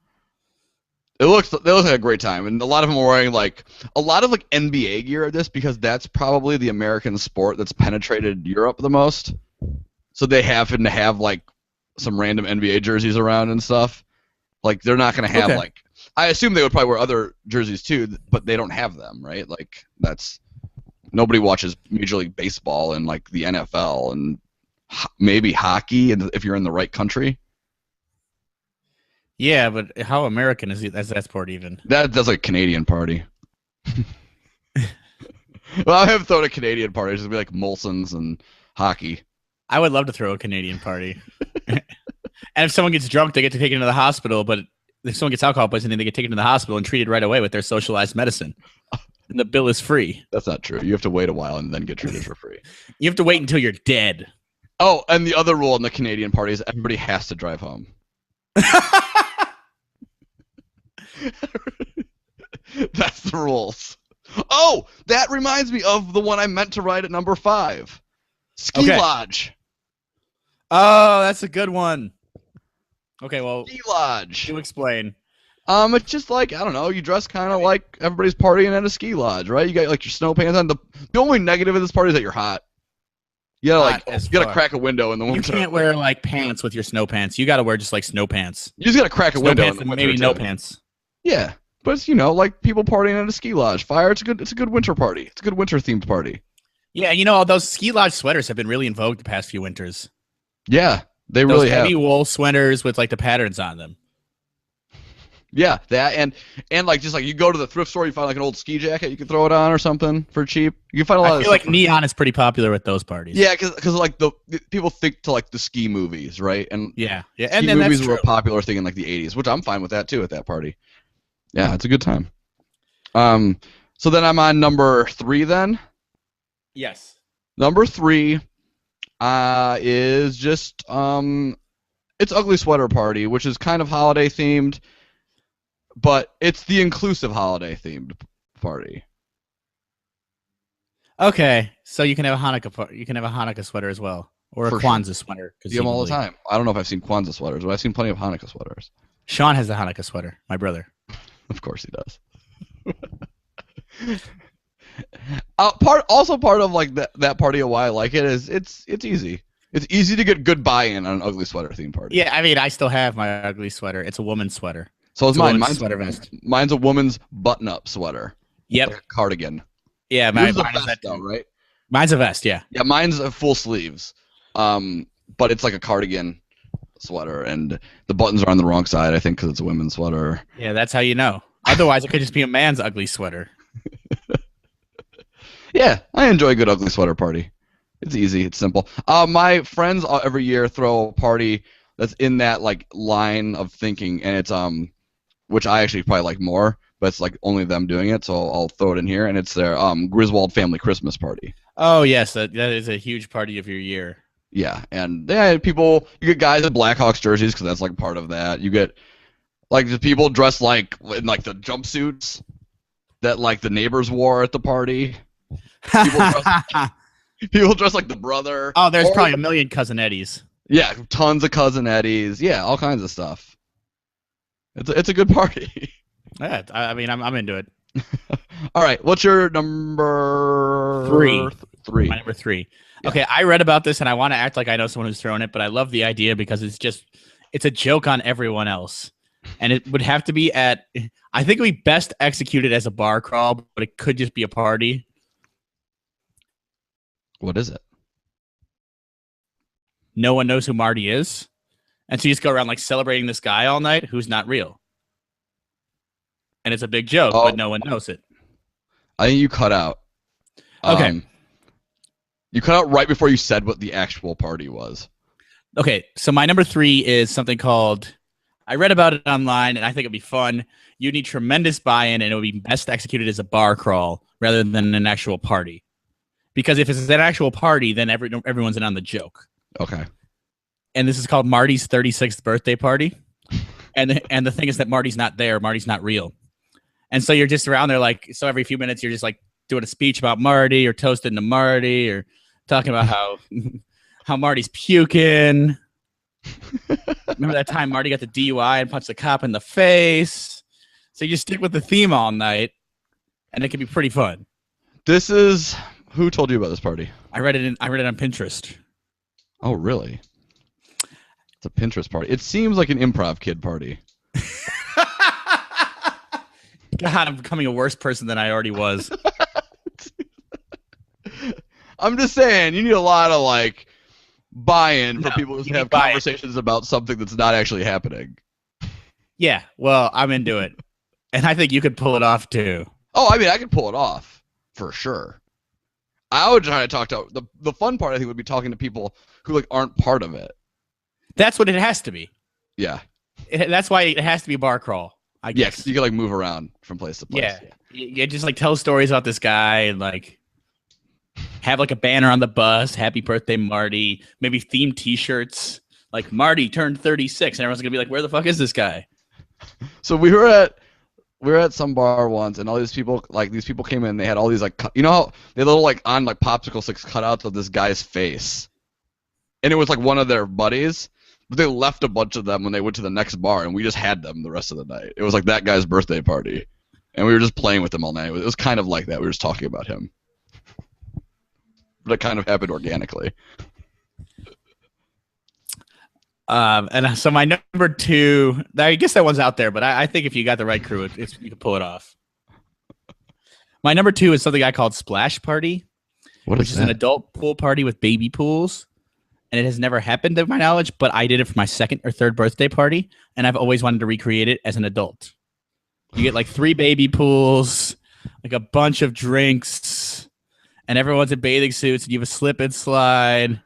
They look like a great time, and a lot of them were wearing like a lot of like NBA gear at this because that's probably the American sport that's penetrated Europe the most. So they happen to have like some random NBA jerseys around and stuff. Like they're not gonna have Okay. like I assume they would probably wear other jerseys too, but they don't have them, right? Like that's nobody watches Major League Baseball and like the NFL and maybe hockey if you're in the right country. yeah, but how American is that sport even? That's like a Canadian party. Well, I have thrown a Canadian party. It's just be like Molson's and hockey. I would love to throw a Canadian party. And if someone gets drunk, they get to take it to the hospital. But if someone gets alcohol poisoning, they get taken to the hospital and treated right away with their socialized medicine. And the bill is free. That's not true. You have to wait a while and then get treated for free. You have to wait until you're dead. Oh, and the other rule in the Canadian party is everybody has to drive home. That's the rules. Oh, that reminds me of the one I meant to write at number 5. Ski Okay. Lodge. Oh, that's a good one. Okay, well, Ski Lodge. you explain. It's just like, I don't know, you dress kind of like everybody's partying at a ski lodge, right? You got like your snow pants on. The only negative of this party is that you're hot. You gotta Hot as you gotta fuck. crack a window in the You winter. can't wear like pants with your snow pants. You got to wear just like snow pants. You just gotta crack a Snow window pants in and the winter. maybe no too. pants. Yeah, but it's like people partying at a ski lodge. Fire. It's a good winter party. It's a good winter themed party. Yeah, all those ski lodge sweaters have been really in vogue the past few winters. Yeah, they Those really have. heavy wool sweaters with like the patterns on them. Yeah, that and like just like you go to the thrift store, you find like an old ski jacket, you can throw it on or something for cheap. You can find a lot I of feel like stuff. neon is pretty popular with those parties. Yeah, because like the people think to like the ski movies, right? And yeah, ski and then movies that's were true. a popular thing in like the 80s, which I'm fine with that too at that party. Yeah, it's a good time. So then I'm on number 3 then. Yes. Number 3 is just it's Ugly Sweater Party, which is kind of holiday themed, but it's the inclusive holiday themed party. Okay, so you can have a Hanukkah sweater as well, or a For sure. Kwanzaa sweater. See them all the time. I don't know if I've seen Kwanzaa sweaters, but I've seen plenty of Hanukkah sweaters. Sean has a Hanukkah sweater. My brother. Of course he does. Part of like that party of why I like it is it's easy. It's easy to get good buy-in on an ugly sweater theme party. Yeah, I mean, I still have my ugly sweater. It's a woman's sweater. So it's It's a mine. woman's Mine's sweater vest. Mine's a woman's button-up sweater. Yep. Like a cardigan. Yeah, Yours is a mine is vest that though, too. right? Mine's a vest. Yeah. Yeah, mine's a full sleeves. But it's like a cardigan sweater, and the buttons are on the wrong side, I think, because it's a women's sweater. Yeah, that's how you know. Otherwise, it could just be a man's ugly sweater. Yeah, I enjoy a good ugly sweater party. It's easy. It's simple. My friends every year throw a party that's in that like line of thinking, and it's which I actually probably like more, but it's like only them doing it, so I'll throw it in here, and it's their Griswold family Christmas party. Oh yes, that is a huge party of your year. Yeah, and you get guys in Blackhawks jerseys because that's like part of that. You get like the people dressed like in like the jumpsuits that like the neighbors wore at the party. People dress like the brother. Oh, there's Or- probably a million Cousin Eddies. Yeah, tons of Cousin Eddies. Yeah, all kinds of stuff. It's a good party. Yeah, I mean, I'm into it. All right, what's your number 3? Three. My number 3. Yeah. Okay, I read about this and I want to act like I know someone who's thrown it, but I love the idea because it's a joke on everyone else. And it would have to be I think it would be best executed as a bar crawl, but it could just be a party. What is it? No one knows who Marty is. And so you just go around like celebrating this guy all night who's not real. and it's a big joke, Oh. but no one knows it. I think you cut out. Okay. You cut out right before you said what the actual party was. Okay, so my number 3 is something called. I read about it online, and I think it'd be fun. You need tremendous buy-in, and it would be best executed as a bar crawl rather than an actual party. Because if it's an actual party, then everyone's in on the joke. Okay. And this is called Marty's 36th birthday party. And the thing is that Marty's not there. Marty's not real. And so you're just around there like, so every few minutes you're just like doing a speech about Marty or toasting to Marty or talking about how Marty's puking. Remember that time Marty got the DUI and punched the cop in the face? So you just stick with the theme all night, and it can be pretty fun. This is who told you about this party? I read it on Pinterest. Oh, really? It's a Pinterest party. It seems like an improv kid party. God, I'm becoming a worse person than I already was. I'm just saying, you need a lot of like buy-in for people to have conversations about something that's not actually happening. Yeah, well, I'm into it, and I think you could pull it off too. Oh, I mean, I could pull it off for sure. I would try to talk to the fun part. I think would be talking to people who like aren't part of it. That's what it has to be. Yeah, that's why it has to be bar crawl. I guess. Yes, you can like move around from place to place. Yeah, you just like tell stories about this guy and like have like a banner on the bus, "Happy Birthday, Marty." Maybe themed T-shirts like "Marty turned 36," and everyone's gonna be like, "Where the fuck is this guy?" So we were at some bar once, and all these people came in. They had all these like you know how they had little like on like popsicle sticks cutouts of this guy's face, and it was like one of their buddies. But they left a bunch of them when they went to the next bar, and we just had them the rest of the night. It was like that guy's birthday party, and we were just playing with him all night. It was kind of like that. We were just talking about him, but it kind of happened organically. And so my number 2, I guess that one's out there, but I think if you got the right crew, you can pull it off. My number 2 is something I called Splash Party, which is an adult pool party with baby pools. And it has never happened to my knowledge, but I did it for my 2nd or 3rd birthday party, and I've always wanted to recreate it as an adult. You get like 3 baby pools, like a bunch of drinks, and everyone's in bathing suits, and you have a slip and slide.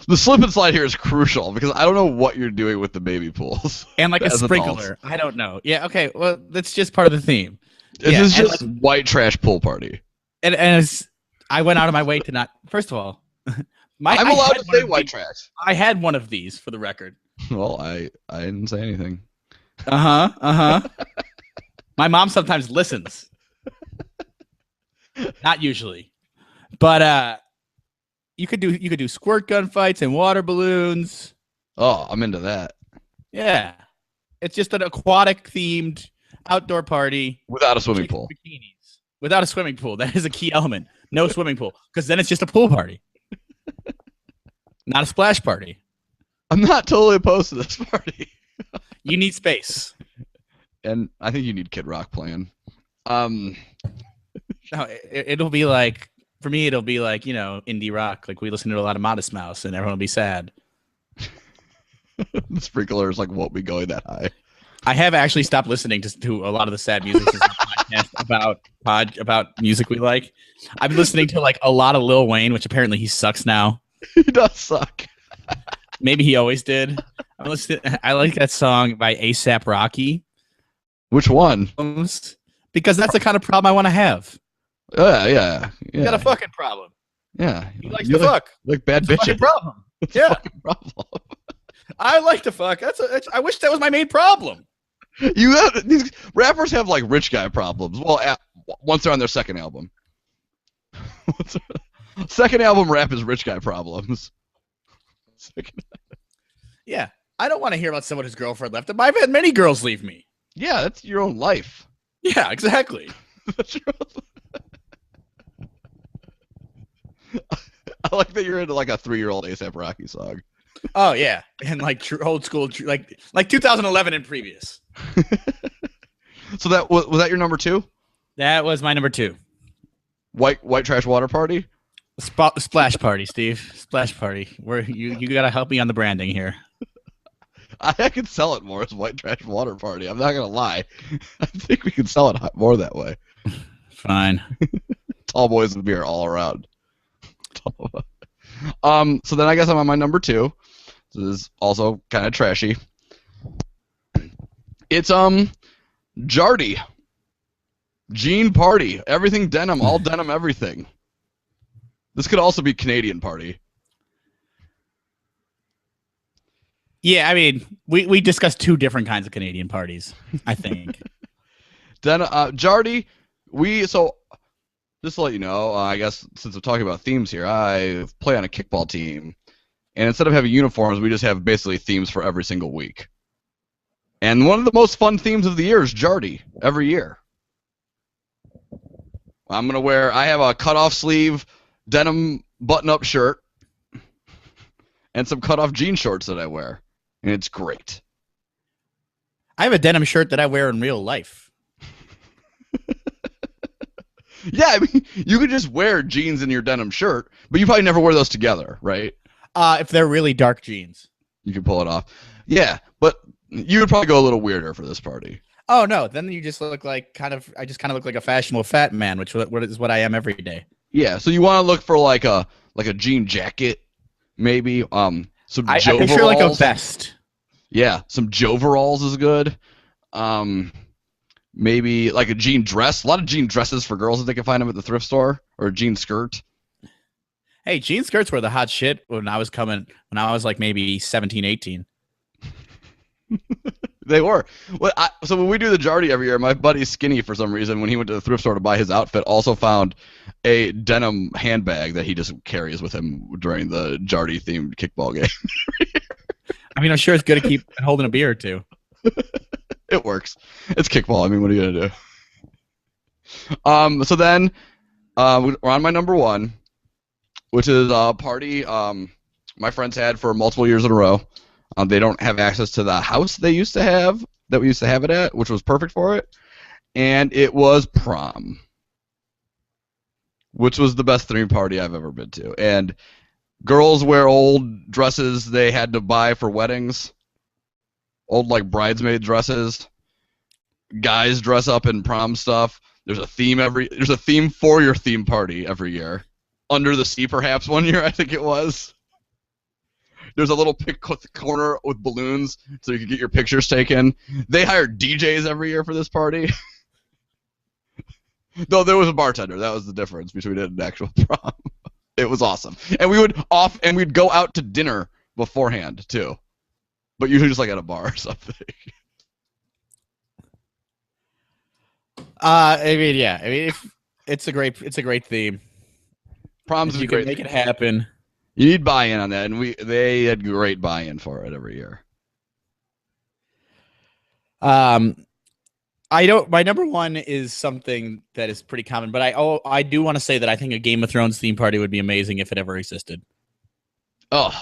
The slip and slide here is crucial because I don't know what you're doing with the baby pools. And like a sprinkler. I don't know. Yeah, okay. Well, that's just part of the theme. This is just like, white trash pool party. And I went out of my way to not. First of all, I'm allowed to say white trash. I had one of these for the record. Well, I didn't say anything. My mom sometimes listens. Not usually, but you could do squirt gun fights and water balloons. Oh, I'm into that. Yeah, it's just an aquatic themed outdoor party without a swimming pool. Bikinis. Without a swimming pool, that is a key element. No swimming pool, because then it's just a pool party, not a splash party. I'm not totally opposed to this party. You need space, and I think you need Kid Rock playing. No, it'll be like, for me, it'll be like, indie rock. Like we listen to a lot of Modest Mouse, and everyone will be sad. The sprinklers like won't be going that high. I have actually stopped listening to a lot of the sad music about music we like. I've been listening to like a lot of Lil Wayne, which apparently he sucks now. He does suck. Maybe he always did. I like that song by A$AP Rocky. Which one? Because that's the kind of problem I want to have. Yeah. You got a fucking problem. Yeah. He likes to fuck. Like bad bitches. Fucking problem. It's yeah. a fucking problem. I like to fuck. I wish that was my main problem. These rappers have like rich guy problems. Well, once they're on their second album. Second album rap is rich guy problems. Yeah. I don't want to hear about someone whose girlfriend left him. I've had many girls leave me. Yeah, that's your own life. Yeah, exactly. That's your own... I like that you're into like a 3-year-old A$AP Rocky song. Oh yeah, and like old school, like 2011 and previous. So that was that your number 2? That was my number 2. White trash water party. Splash party, Steve. Splash party. Where you gotta help me on the branding here. I could sell it more as White Trash Water Party. I'm not gonna lie. I think we can sell it more that way. Fine. Tall boys and beer all around. So then I guess I'm on my number 2. This is also kind of trashy. It's Jardy. Jean Party. Everything denim, all denim everything. This could also be Canadian Party. Yeah, I mean, we discussed 2 different kinds of Canadian parties, I think. Then Jardy, so just to let you know, I guess since we're talking about themes here, I play on a kickball team, and instead of having uniforms, we just have basically themes for every single week. And one of the most fun themes of the year is Jardy every year. I have a cutoff sleeve denim button-up shirt and some cutoff jean shorts that I wear, and it's great. I have a denim shirt that I wear in real life. Yeah, I mean, you could just wear jeans in your denim shirt, but you probably never wear those together, right? If they're really dark jeans. You can pull it off. Yeah, but you would probably go a little weirder for this party. Oh no, then you just look like I just kind of look like a fashionable fat man, which is what I am every day. Yeah, so you want to look for like a jean jacket, maybe some I Joveralls. picture like a vest. Yeah, some Joveralls is good. Maybe like a jean dress. A lot of jean dresses for girls if they can find them at the thrift store, or a jean skirt. Hey, jean skirts were the hot shit when I was like maybe 17, 18. They were. Well, so when we do the Jardy every year, my buddy Skinny, for some reason, when he went to the thrift store to buy his outfit, also found a denim handbag that he just carries with him during the Jardy-themed kickball game. I mean, I'm sure it's good to keep holding a beer or two. It works. It's kickball. I mean, what are you going to do? So then we're on my number 1, which is a party my friends had for multiple years in a row. They don't have access to the house that we used to have it at, which was perfect for it. And it was prom, which was the best theme party I've ever been to. And girls wear old dresses they had to buy for weddings, old like bridesmaid dresses. Guys dress up in prom stuff. There's a theme for your theme party every year. Under the Sea, perhaps one year I think it was. There's a little corner with balloons so you can get your pictures taken. They hire DJs every year for this party. Though there was a bartender. That was the difference between it and an actual prom. It was awesome. And we'd go out to dinner beforehand too. But usually just like at a bar or something. I mean, yeah. I mean, it's a great theme. Prom's you a great can make it happen. You need buy-in on that, and they had great buy-in for it every year. My number 1 is something that is pretty common, but I do want to say that I think a Game of Thrones theme party would be amazing if it ever existed. I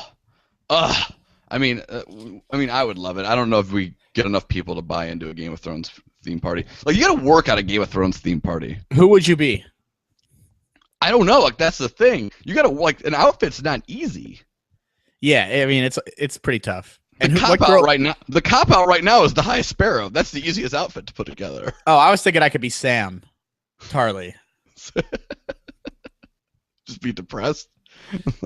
mean, I would love it. I don't know if we get enough people to buy into a Game of Thrones theme party. Like, you got to work out a Game of Thrones theme party. Who would you be? I don't know. Like, that's the thing. You got to an outfit's not easy. Yeah, I mean, it's pretty tough. The cop out right now is the High Sparrow. That's the easiest outfit to put together. Oh, I was thinking I could be Sam Tarly. Just be depressed.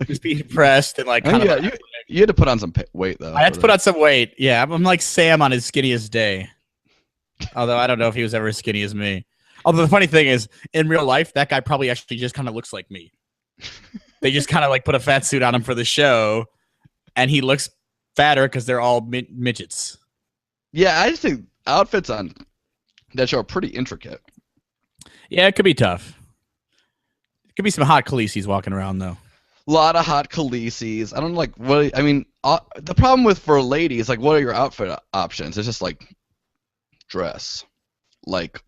Just be depressed and like. You had to put on some weight though. I had to put on some weight. Yeah, I'm like Sam on his skinniest day. Although I don't know if he was ever as skinny as me. Although the funny thing is, in real life, that guy probably actually just kind of looks like me. They just kind of like put a fat suit on him for the show, and he looks fatter because they're all midgets. Yeah, I just think outfits on that show are pretty intricate. Yeah, it could be tough. It could be some hot Khaleesi's walking around though. A lot of hot Khaleesi's. I don't like what I mean. The problem with for a lady is like, what are your outfit options? It's just like dress, like.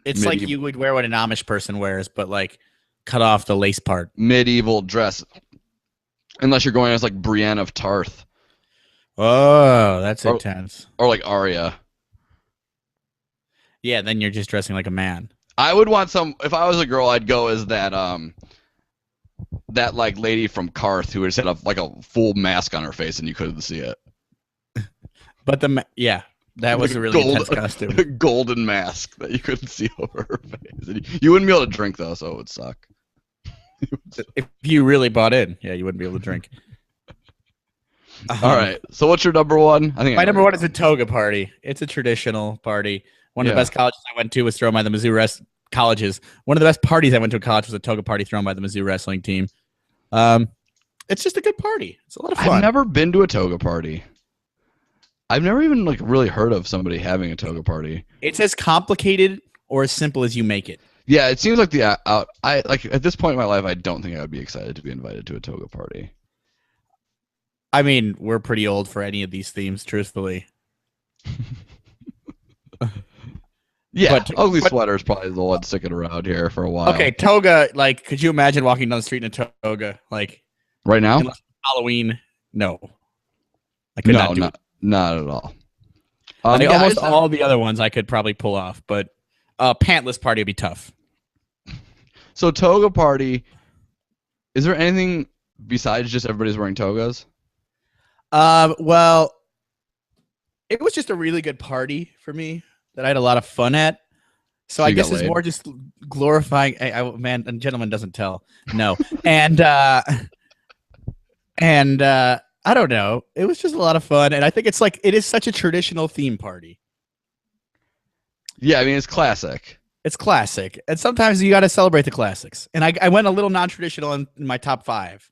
It's like you would wear what an Amish person wears, but like cut off the lace part. Medieval dress. Unless you're going as like Brienne of Tarth. Oh, that's intense. Or like Arya. Yeah, then you're just dressing like a man. I would want if I was a girl, I'd go as that like lady from Karth who just had like a full mask on her face and you couldn't see it. But yeah, that was a really intense costume. Golden mask that you couldn't see over her face. And you wouldn't be able to drink though, so it would suck. If you really bought in, yeah, you wouldn't be able to drink. All right. So what's your number one? I think my number one is a toga party. It's a traditional party. One of the best colleges I went to was thrown by the Mizzou colleges. One of the best parties I went to in college was a toga party thrown by the Mizzou wrestling team. It's just a good party. It's a lot of fun. I've never been to a toga party. I've never even like really heard of somebody having a toga party. It's as complicated or as simple as you make it. Yeah, it seems like I like at this point in my life, I don't think I would be excited to be invited to a toga party. I mean, we're pretty old for any of these themes, truthfully. Yeah, ugly sweater is probably the one sticking around here for a while. Okay, toga. Like, could you imagine walking down the street in a toga? Like, right now? Halloween? No, I could not do it. Not at all. Almost all the other ones I could probably pull off, but pantless party would be tough. So toga party, is there anything besides just everybody's wearing togas? Well, it was just a really good party for me that I had a lot of fun at. So I guess it's more just glorifying. Man, a gentleman doesn't tell. No, and I don't know. It was just a lot of fun, and I think it is such a traditional theme party. Yeah, I mean it's classic. It's classic, and sometimes you got to celebrate the classics. And I went a little non-traditional in my top 5,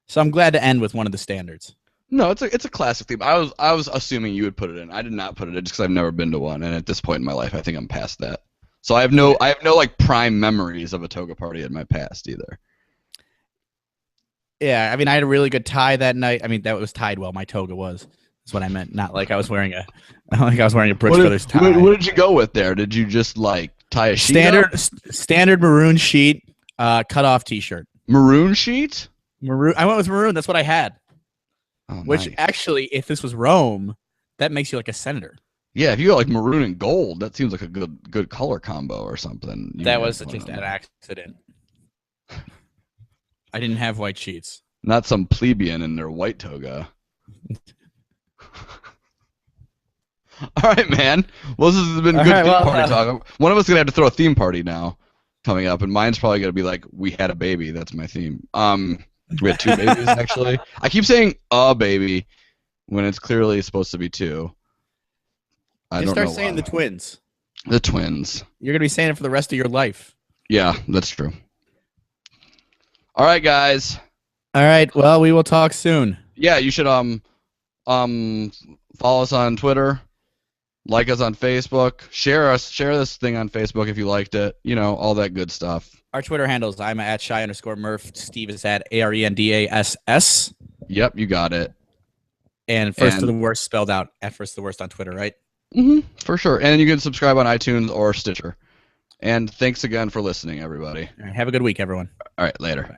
so I'm glad to end with one of the standards. No, it's a classic theme. I was assuming you would put it in. I did not put it in just because I've never been to one, and at this point in my life, I think I'm past that. So I have no like prime memories of a toga party in my past either. Yeah, I mean, I had a really good tie that night. I mean, that was tied well. My toga was. That's what I meant. Not like I was wearing a Brooks Brothers tie. What did you go with there? Did you just like tie a sheet? Standard maroon sheet, cut off T-shirt. Maroon sheet? Maroon. I went with maroon. That's what I had. Oh, which nice. Actually, if this was Rome, that makes you like a senator. Yeah, if you go like maroon and gold, that seems like a good color combo or something. That was just an accident. I didn't have white sheets. Not some plebeian in their white toga. All right, man. Well, this has been good theme party talk. One of us is going to have to throw a theme party now coming up, and mine's probably going to be like, we had a baby. That's my theme. We had 2 babies, actually. I keep saying a baby when it's clearly supposed to be 2. I don't know. Start saying the twins. The twins. You're going to be saying it for the rest of your life. Yeah, that's true. All right, guys. All right. Well, we will talk soon. Yeah, you should follow us on Twitter, like us on Facebook, share this thing on Facebook if you liked it. You know, all that good stuff. Our Twitter handles: I'm at @shy_Murph. Steve is at ARENDASS. Yep, you got it. And first to the worst spelled out. At first to the worst on Twitter, right? For sure. And you can subscribe on iTunes or Stitcher. And thanks again for listening, everybody. All right, have a good week, everyone. All right, later. Bye.